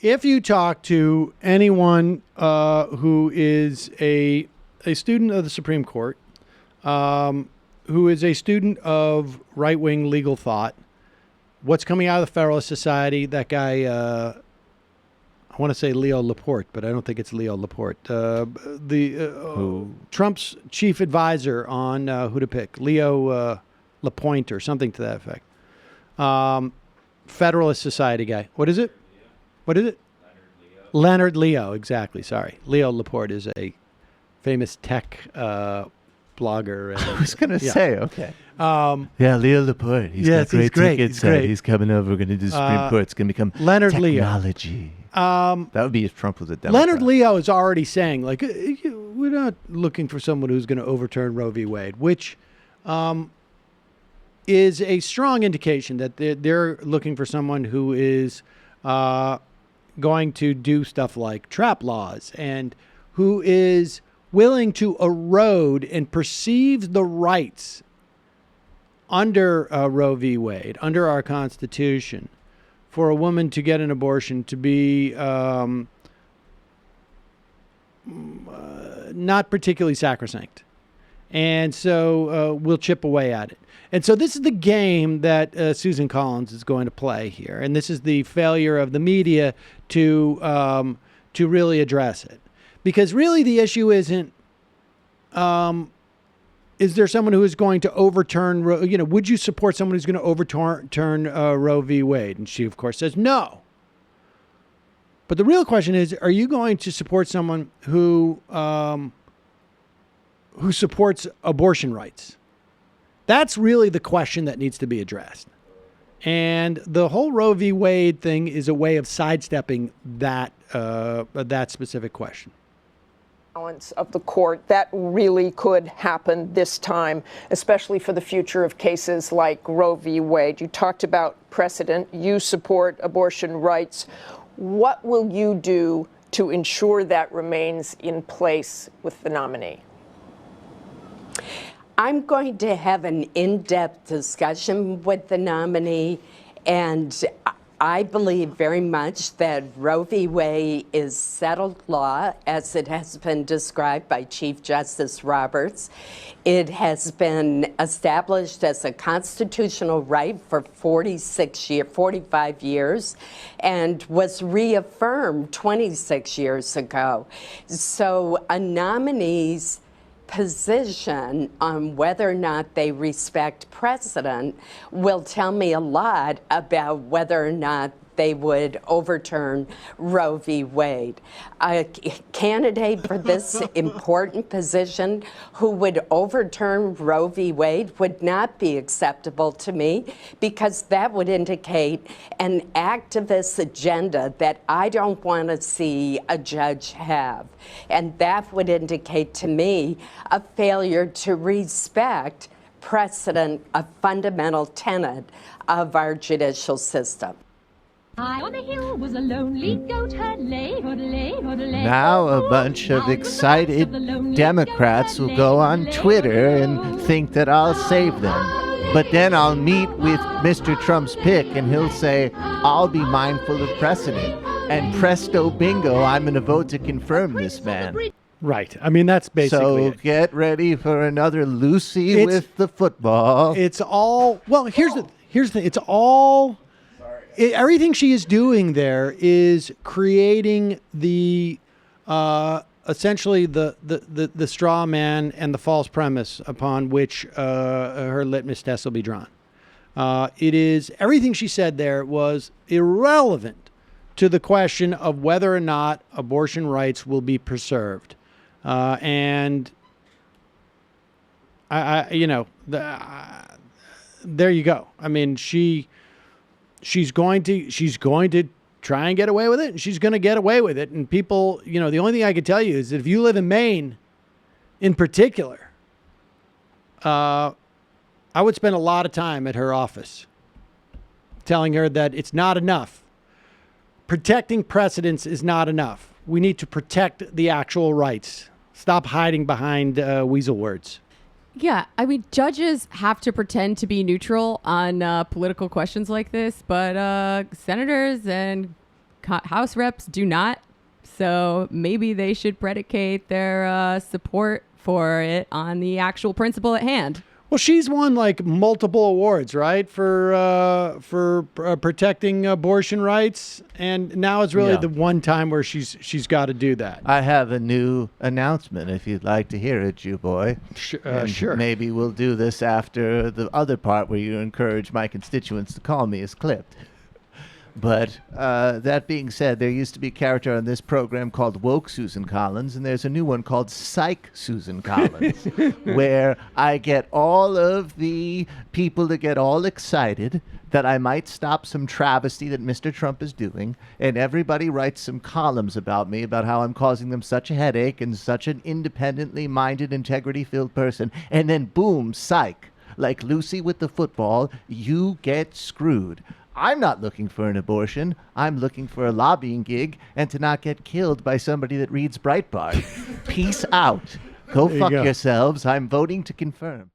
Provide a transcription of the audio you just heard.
if you talk to anyone who is a student of the Supreme Court, who is a student of right-wing legal thought, what's coming out of the Federalist Society, that guy, I want to say Leo Laporte, but I don't think it's Leo Laporte. Trump's chief advisor on who to pick, Leo Lapointe or something to that effect. Federalist Society guy. What is it? What is it? Leonard Leo, exactly. Sorry. Leo Laporte is a famous tech blogger. I was going to say, okay. Leo Laporte. He's yes, got great tickets. He's great. He's coming over. We're going to do the Supreme Court. It's going to become Leonard technology. Leo. That would be if Trump was a Democrat. Leonard Leo is already saying, like, we're not looking for someone who's going to overturn Roe v. Wade, which is a strong indication that they're looking for someone who is going to do stuff like trap laws and who is willing to erode and perceive the rights under Roe v. Wade, under our Constitution, for a woman to get an abortion to be not particularly sacrosanct. And so we'll chip away at it. And so this is the game that Susan Collins is going to play here. And this is the failure of the media to really address it. Because really the issue isn't, is there someone who is going to overturn, would you support someone who's going to overturn Roe v. Wade? And she, of course, says no. But the real question is, are you going to support someone who supports abortion rights? That's really the question that needs to be addressed. And the whole Roe v. Wade thing is a way of sidestepping that specific question. Of the court, that really could happen this time, especially for the future of cases like Roe v. Wade. You talked about precedent. You support abortion rights. What will you do to ensure that remains in place with the nominee? I'm going to have an in-depth discussion with the nominee, and I believe very much that Roe v. Wade is settled law as it has been described by Chief Justice Roberts. It has been established as a constitutional right for 45 years and was reaffirmed 26 years ago. So a nominee's position on whether or not they respect precedent will tell me a lot about whether or not they would overturn Roe v. Wade. A candidate for this important position who would overturn Roe v. Wade would not be acceptable to me, because that would indicate an activist agenda that I don't want to see a judge have. And that would indicate to me a failure to respect precedent, a fundamental tenet of our judicial system. High on the hill was a lonely goat herd, lay, hoodlay, hoodlay. Now a bunch of excited Democrats will go on Twitter and think that I'll save them. But then I'll meet with Mr. Trump's pick and he'll say, I'll be mindful of precedent. And presto bingo, I'm going to vote to confirm this man. Right. I mean, that's basically it. Get ready for another Lucy with the football. It's all, well, here's the thing. It's all... everything she is doing there is creating the essentially the straw man and the false premise upon which her litmus test will be drawn. It is, everything she said there was irrelevant to the question of whether or not abortion rights will be preserved. And there you go. I mean, she's going to try and get away with it, and she's going to get away with it. And people, the only thing I can tell you is that if you live in Maine in particular, I would spend a lot of time at her office telling her that it's not enough. Protecting precedents is not enough. We need to protect the actual rights. Stop hiding behind weasel words. Yeah, I mean, judges have to pretend to be neutral on political questions like this, but senators and House reps do not. So maybe they should predicate their support for it on the actual principle at hand. Well, she's won like multiple awards, right, for protecting abortion rights, and now it's really the one time where she's got to do that. I have a new announcement if you'd like to hear it, Jew boy. Sure. Maybe we'll do this after the other part where you encourage my constituents to call me is clipped. But that being said, there used to be a character on this program called Woke Susan Collins, and there's a new one called Psych Susan Collins, where I get all of the people to get all excited that I might stop some travesty that Mr. Trump is doing, and everybody writes some columns about me, about how I'm causing them such a headache and such an independently minded, integrity-filled person, and then boom, psych, like Lucy with the football, you get screwed. I'm not looking for an abortion. I'm looking for a lobbying gig and to not get killed by somebody that reads Breitbart. Peace out. Go fuck yourselves. I'm voting to confirm.